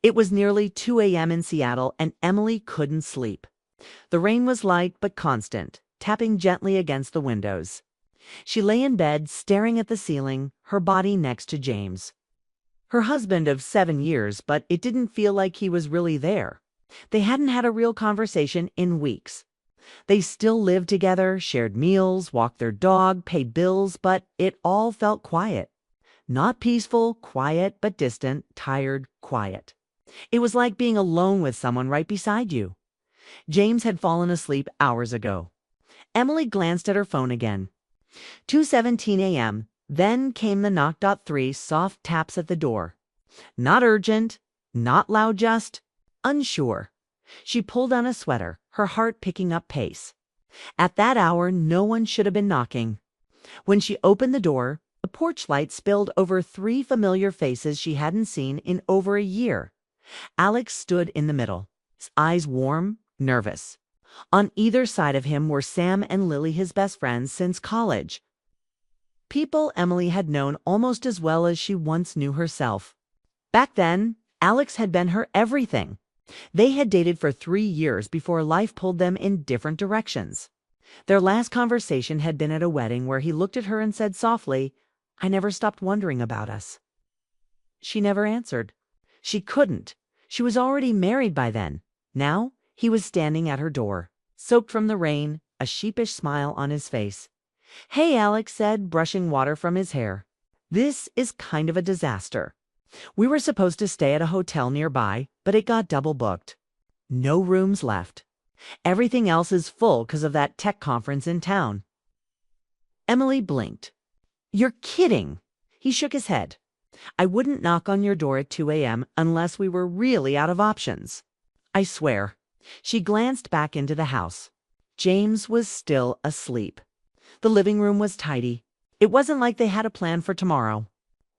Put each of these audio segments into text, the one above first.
It was nearly 2 a.m. in Seattle, and Emily couldn't sleep. The rain was light but constant, tapping gently against the windows. She lay in bed, staring at the ceiling, her body next to James. Her husband of 7 years, but it didn't feel like he was really there. They hadn't had a real conversation in weeks. They still lived together, shared meals, walked their dog, paid bills, but it all felt quiet. Not peaceful, quiet, but distant, tired, quiet. It was like being alone with someone right beside you. James had fallen asleep hours ago. Emily glanced at her phone again. 2:17 a.m. Then came the knock. 3 soft taps at the door. Not urgent, not loud, just unsure. She pulled on a sweater, her heart picking up pace. At that hour, no one should have been knocking. When she opened the door, the porch light spilled over 3 familiar faces she hadn't seen in over a year. Alex stood in the middle, his eyes warm, nervous. On either side of him were Sam and Lily, his best friends since college. People Emily had known almost as well as she once knew herself. Back then, Alex had been her everything. They had dated for 3 years before life pulled them in different directions. Their last conversation had been at a wedding where he looked at her and said softly, "I never stopped wondering about us." She never answered. She couldn't. She was already married by then. Now, he was standing at her door, soaked from the rain, a sheepish smile on his face. "Hey," Alex said, brushing water from his hair. "This is kind of a disaster. We were supposed to stay at a hotel nearby, but it got double booked. No rooms left. Everything else is full because of that tech conference in town." Emily blinked. "You're kidding." He shook his head. "I wouldn't knock on your door at 2 a.m. unless we were really out of options. I swear." She glanced back into the house. James was still asleep. The living room was tidy. It wasn't like they had a plan for tomorrow.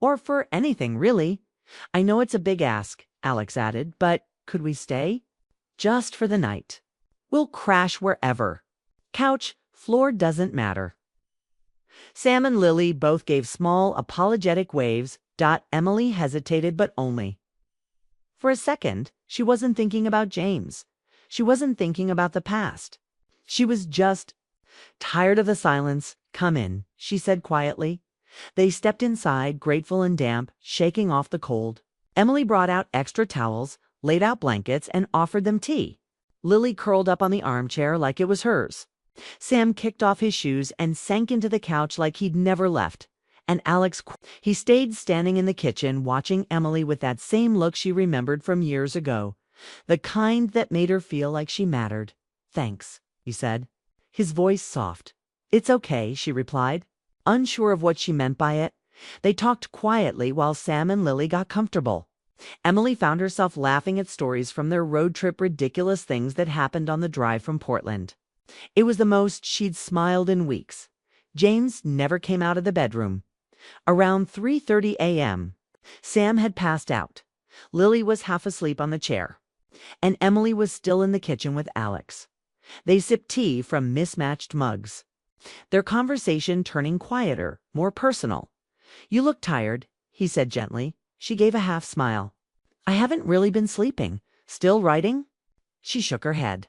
Or for anything, really. "I know it's a big ask," Alex added, "but could we stay? Just for the night. We'll crash wherever. Couch, floor doesn't matter." Sam and Lily both gave small, apologetic waves. Emily hesitated, but only. For a second, she wasn't thinking about James. She wasn't thinking about the past. She was just tired of the silence. "Come in," she said quietly. They stepped inside, grateful and damp, shaking off the cold. Emily brought out extra towels, laid out blankets, and offered them tea. Lily curled up on the armchair like it was hers. Sam kicked off his shoes and sank into the couch like he'd never left. And he stayed standing in the kitchen, watching Emily with that same look she remembered from years ago, the kind that made her feel like she mattered. "Thanks," he said, his voice soft. "It's okay," she replied, unsure of what she meant by it. They talked quietly while Sam and Lily got comfortable. Emily found herself laughing at stories from their road trip, ridiculous things that happened on the drive from Portland. It was the most she'd smiled in weeks. James never came out of the bedroom. Around 3:30 a.m., Sam had passed out. Lily was half asleep on the chair, and Emily was still in the kitchen with Alex. They sipped tea from mismatched mugs, their conversation turning quieter, more personal. "You look tired," he said gently. She gave a half smile. "I haven't really been sleeping. Still writing?" She shook her head.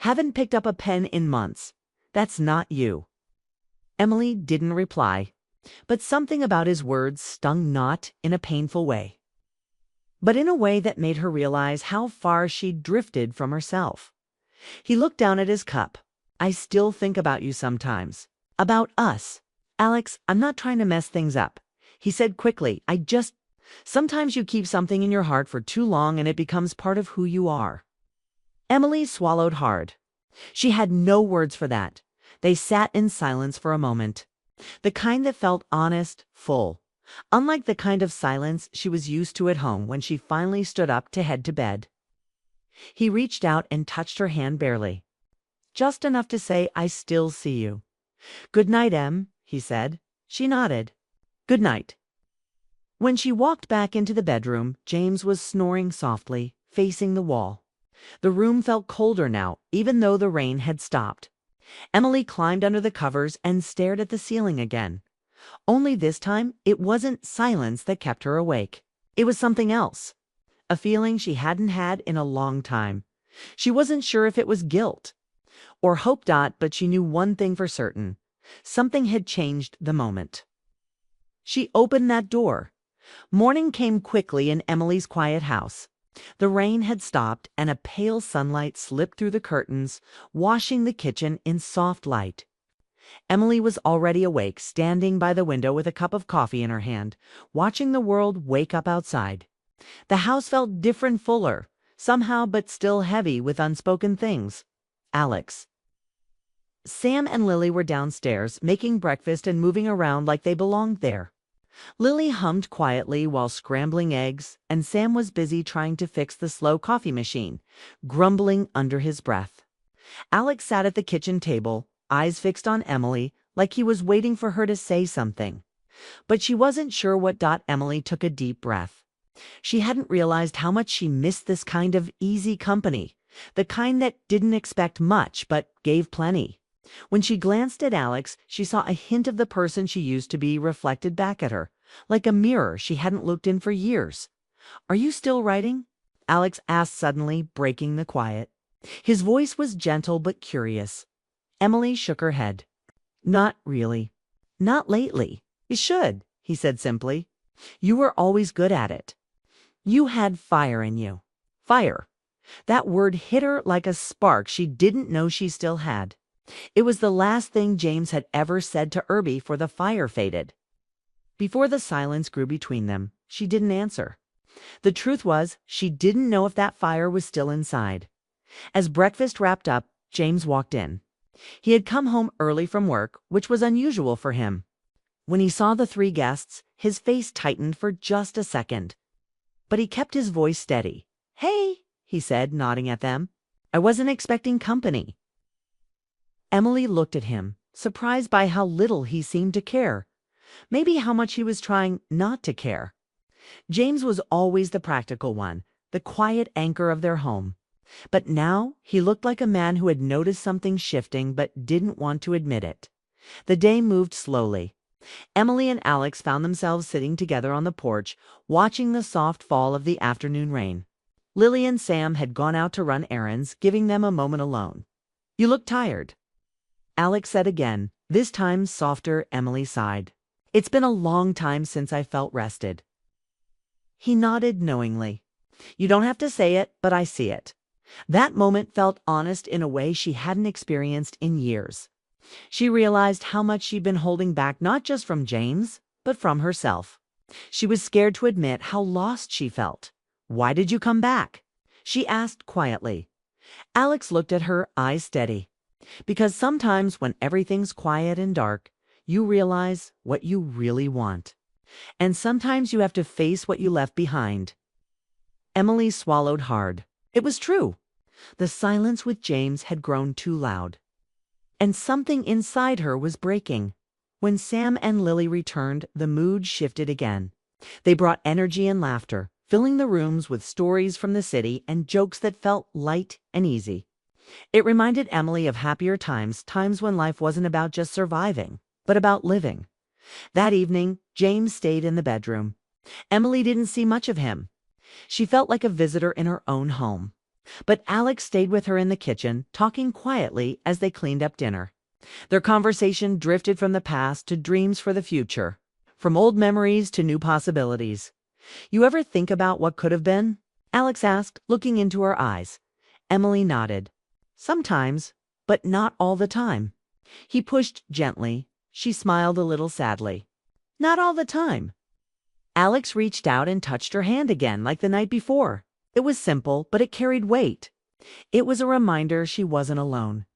"Haven't picked up a pen in months. That's not you." Emily didn't reply, but something about his words stung, not in a painful way, but in a way that made her realize how far she'd drifted from herself. He looked down at his cup. "I still think about you sometimes. About us. Alex, I'm not trying to mess things up," he said quickly. Sometimes you keep something in your heart for too long and it becomes part of who you are." Emily swallowed hard. She had no words for that. They sat in silence for a moment. The kind that felt honest, full. Unlike the kind of silence she was used to at home when she finally stood up to head to bed. He reached out and touched her hand barely. Just enough to say, "I still see you." "Good night, Em," he said. She nodded. "Good night." When she walked back into the bedroom, James was snoring softly, facing the wall. The room felt colder now, even though the rain had stopped. Emily climbed under the covers and stared at the ceiling again. Only this time, it wasn't silence that kept her awake. It was something else. a feeling she hadn't had in a long time. She wasn't sure if it was guilt or hope, but she knew one thing for certain. Something had changed the moment she opened that door. Morning came quickly in Emily's quiet house. The rain had stopped and a pale sunlight slipped through the curtains, washing the kitchen in soft light. Emily was already awake, standing by the window with a cup of coffee in her hand, watching the world wake up outside. The house felt different, fuller, somehow, but still heavy with unspoken things. Alex. Sam and Lily were downstairs, making breakfast and moving around like they belonged there. Lily hummed quietly while scrambling eggs, and Sam was busy trying to fix the slow coffee machine, grumbling under his breath. Alex sat at the kitchen table, eyes fixed on Emily, like he was waiting for her to say something. But she wasn't sure what. Emily took a deep breath. She hadn't realized how much she missed this kind of easy company, the kind that didn't expect much but gave plenty. When she glanced at Alex, she saw a hint of the person she used to be reflected back at her, like a mirror she hadn't looked in for years. "Are you still writing?" Alex asked suddenly, breaking the quiet. His voice was gentle but curious. Emily shook her head. "Not really. Not lately. You should," he said simply. "You were always good at it. You had fire in you." Fire. That word hit her like a spark she didn't know she still had. It was the last thing James had ever said to her before the fire faded. Before the silence grew between them, she didn't answer. The truth was, she didn't know if that fire was still inside. As breakfast wrapped up, James walked in. He had come home early from work, which was unusual for him. When he saw the three guests, his face tightened for just a second. But he kept his voice steady. "Hey," he said, nodding at them. "I wasn't expecting company." Emily looked at him, surprised by how little he seemed to care. Maybe how much he was trying not to care. James was always the practical one, the quiet anchor of their home. But now he looked like a man who had noticed something shifting but didn't want to admit it. The day moved slowly. Emily and Alex found themselves sitting together on the porch, watching the soft fall of the afternoon rain. Lily and Sam had gone out to run errands, giving them a moment alone. "You look tired," Alex said again, this time softer. Emily sighed. "It's been a long time since I felt rested." He nodded knowingly. "You don't have to say it, but I see it." That moment felt honest in a way she hadn't experienced in years. She realized how much she'd been holding back, not just from James, but from herself. She was scared to admit how lost she felt. "Why did you come back?" she asked quietly. Alex looked at her, eyes steady. "Because sometimes when everything's quiet and dark, you realize what you really want. And sometimes you have to face what you left behind." Emily swallowed hard. It was true. The silence with James had grown too loud. And something inside her was breaking. When Sam and Lily returned, the mood shifted again. They brought energy and laughter, filling the rooms with stories from the city and jokes that felt light and easy. It reminded Emily of happier times, times when life wasn't about just surviving, but about living. That evening, James stayed in the bedroom. Emily didn't see much of him. She felt like a visitor in her own home. But Alex stayed with her in the kitchen, talking quietly as they cleaned up dinner. Their conversation drifted from the past to dreams for the future, from old memories to new possibilities. "You ever think about what could have been?" Alex asked, looking into her eyes. Emily nodded. "Sometimes, but not all the time." He pushed gently. She smiled a little sadly. "Not all the time." Alex reached out and touched her hand again, like the night before. It was simple, but it carried weight. It was a reminder she wasn't alone.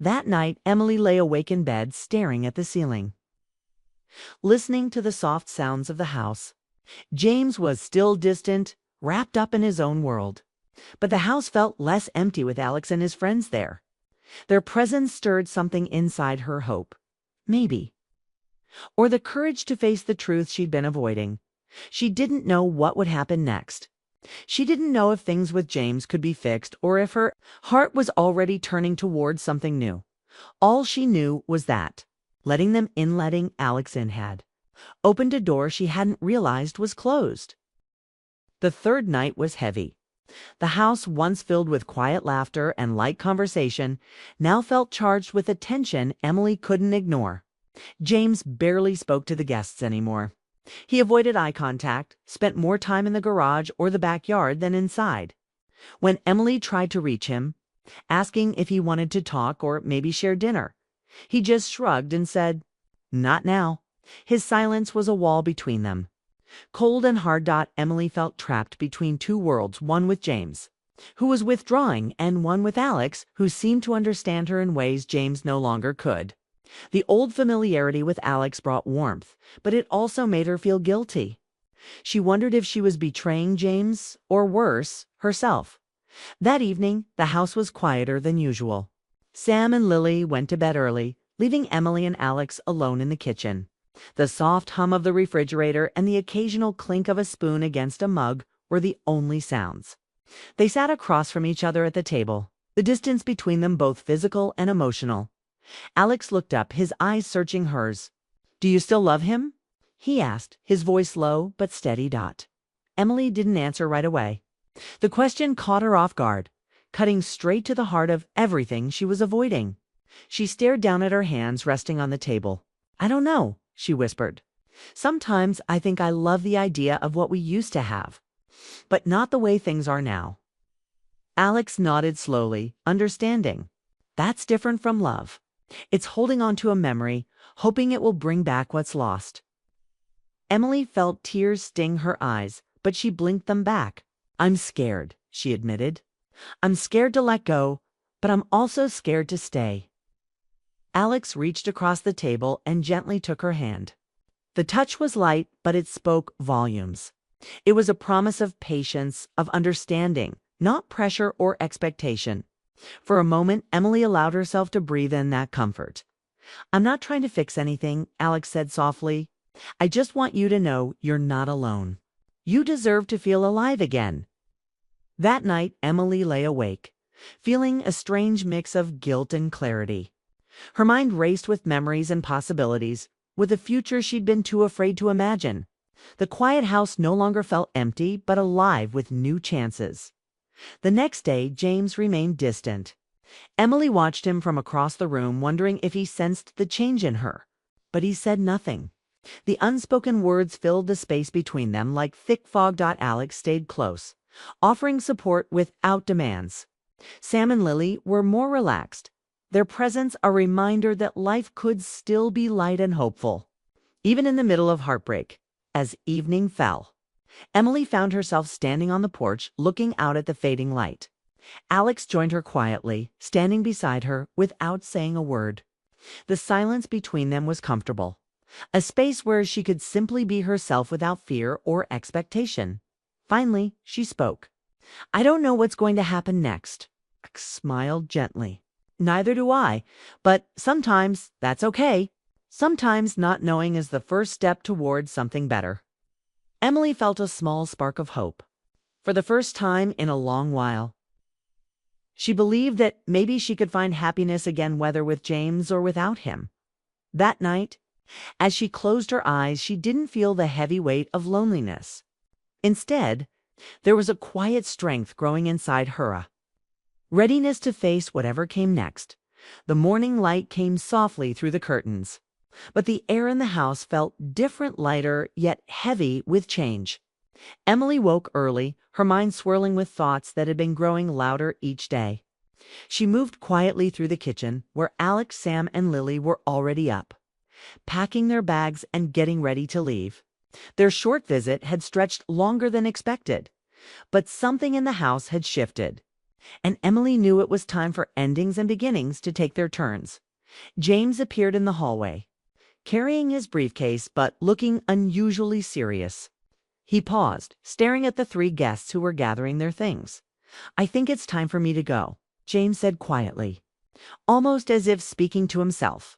That night, Emily lay awake in bed, staring at the ceiling, listening to the soft sounds of the house. James was still distant, wrapped up in his own world. But the house felt less empty with Alex and his friends there. Their presence stirred something inside her: hope. Maybe. Or the courage to face the truth she'd been avoiding. She didn't know what would happen next. She didn't know if things with James could be fixed or if her heart was already turning towards something new. All she knew was that letting Alex in had opened a door she hadn't realized was closed. The third night was heavy. The house, once filled with quiet laughter and light conversation, now felt charged with a tension Emily couldn't ignore. James barely spoke to the guests anymore. He avoided eye contact, spent more time in the garage or the backyard than inside. When Emily tried to reach him, asking if he wanted to talk or maybe share dinner, he just shrugged and said, "Not now." His silence was a wall between them. Cold and hard, Emily felt trapped between two worlds, one with James, who was withdrawing, and one with Alex, who seemed to understand her in ways James no longer could. The old familiarity with Alex brought warmth, but it also made her feel guilty. She wondered if she was betraying James, or worse, herself. That evening, the house was quieter than usual. Sam and Lily went to bed early, leaving Emily and Alex alone in the kitchen. The soft hum of the refrigerator and the occasional clink of a spoon against a mug were the only sounds. They sat across from each other at the table, the distance between them both physical and emotional. Alex looked up, his eyes searching hers. "Do you still love him?" he asked, his voice low but steady. Emily didn't answer right away. The question caught her off guard, cutting straight to the heart of everything she was avoiding. She stared down at her hands resting on the table. "I don't know," she whispered. "Sometimes I think I love the idea of what we used to have, but not the way things are now." Alex nodded slowly, understanding. That's different from love. It's holding on to a memory, hoping it will bring back what's lost. Emily felt tears sting her eyes, but she blinked them back. "I'm scared," she admitted. "I'm scared to let go, but I'm also scared to stay." Alex reached across the table and gently took her hand. The touch was light, but it spoke volumes. It was a promise of patience, of understanding, not pressure or expectation. For a moment, Emily allowed herself to breathe in that comfort. "I'm not trying to fix anything," Alex said softly. "I just want you to know you're not alone. You deserve to feel alive again." That night, Emily lay awake, feeling a strange mix of guilt and clarity. Her mind raced with memories and possibilities, with a future she'd been too afraid to imagine. The quiet house no longer felt empty, but alive with new chances. The next day, James remained distant. Emily watched him from across the room, wondering if he sensed the change in her. But he said nothing. The unspoken words filled the space between them like thick fog. Alex stayed close, offering support without demands. Sam and Lily were more relaxed, their presence a reminder that life could still be light and hopeful, even in the middle of heartbreak. As evening fell, Emily found herself standing on the porch, looking out at the fading light. Alex joined her quietly, standing beside her without saying a word. The silence between them was comfortable, a space where she could simply be herself without fear or expectation. Finally, she spoke. "I don't know what's going to happen next." Alex smiled gently. "Neither do I, but sometimes that's okay. Sometimes not knowing is the first step towards something better." Emily felt a small spark of hope. For the first time in a long while, she believed that maybe she could find happiness again, whether with James or without him. That night, as she closed her eyes, she didn't feel the heavy weight of loneliness. Instead, there was a quiet strength growing inside her, readiness to face whatever came next. The morning light came softly through the curtains, but the air in the house felt different, lighter, yet heavy with change. Emily woke early, her mind swirling with thoughts that had been growing louder each day. She moved quietly through the kitchen, where Alex, Sam, and Lily were already up, packing their bags and getting ready to leave. Their short visit had stretched longer than expected, but something in the house had shifted, and Emily knew it was time for endings and beginnings to take their turns. James appeared in the hallway, carrying his briefcase but looking unusually serious. He paused, staring at the three guests who were gathering their things. "I think it's time for me to go," James said quietly, almost as if speaking to himself.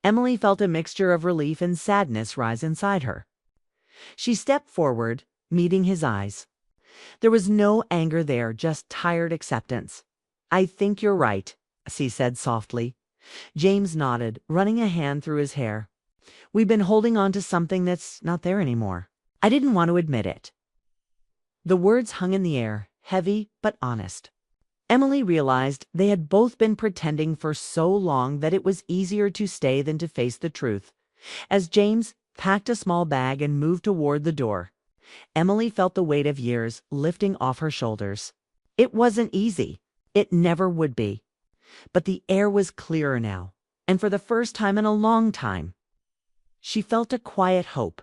Emily felt a mixture of relief and sadness rise inside her. She stepped forward, meeting his eyes. There was no anger there, just tired acceptance. "I think you're right," she said softly. James nodded, running a hand through his hair. "We've been holding on to something that's not there anymore. I didn't want to admit it." The words hung in the air, heavy but honest. Emily realized they had both been pretending for so long that it was easier to stay than to face the truth. As James packed a small bag and moved toward the door, Emily felt the weight of years lifting off her shoulders. It wasn't easy. It never would be. But the air was clearer now, and for the first time in a long time, she felt a quiet hope.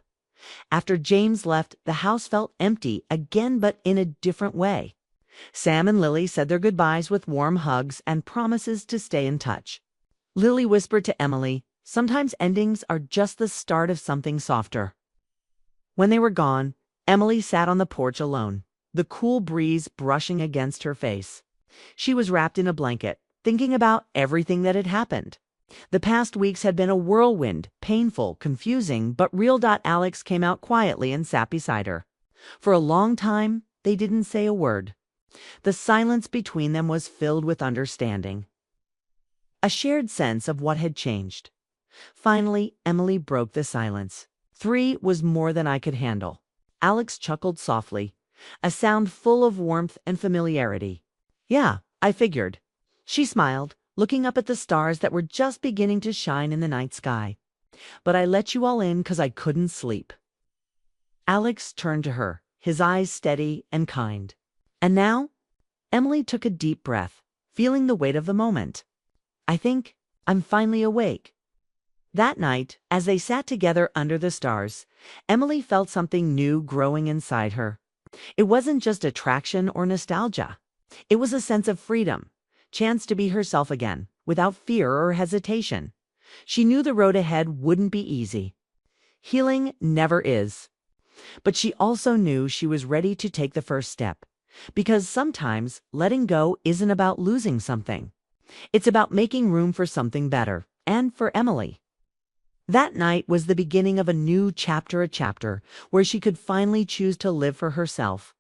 After James left, the house felt empty again, but in a different way. Sam and Lily said their goodbyes with warm hugs and promises to stay in touch. Lily whispered to Emily, "Sometimes endings are just the start of something softer." When they were gone, Emily sat on the porch alone, the cool breeze brushing against her face. She was wrapped in a blanket, thinking about everything that had happened. The past weeks had been a whirlwind, painful, confusing, but real. Alex came out quietly and sat beside her. For a long time, they didn't say a word. The silence between them was filled with understanding, a shared sense of what had changed. Finally, Emily broke the silence. "3 was more than I could handle." Alex chuckled softly, a sound full of warmth and familiarity. "Yeah, I figured." She smiled, looking up at the stars that were just beginning to shine in the night sky. "But I let you all in 'cause I couldn't sleep." Alex turned to her, his eyes steady and kind. "And now?" Emily took a deep breath, feeling the weight of the moment. "I think I'm finally awake." That night, as they sat together under the stars, Emily felt something new growing inside her. It wasn't just attraction or nostalgia. It was a sense of freedom, chance to be herself again, without fear or hesitation. She knew the road ahead wouldn't be easy. Healing never is. But she also knew she was ready to take the first step. Because sometimes letting go isn't about losing something. It's about making room for something better, and for Emily. That night was the beginning of a new chapter, where she could finally choose to live for herself,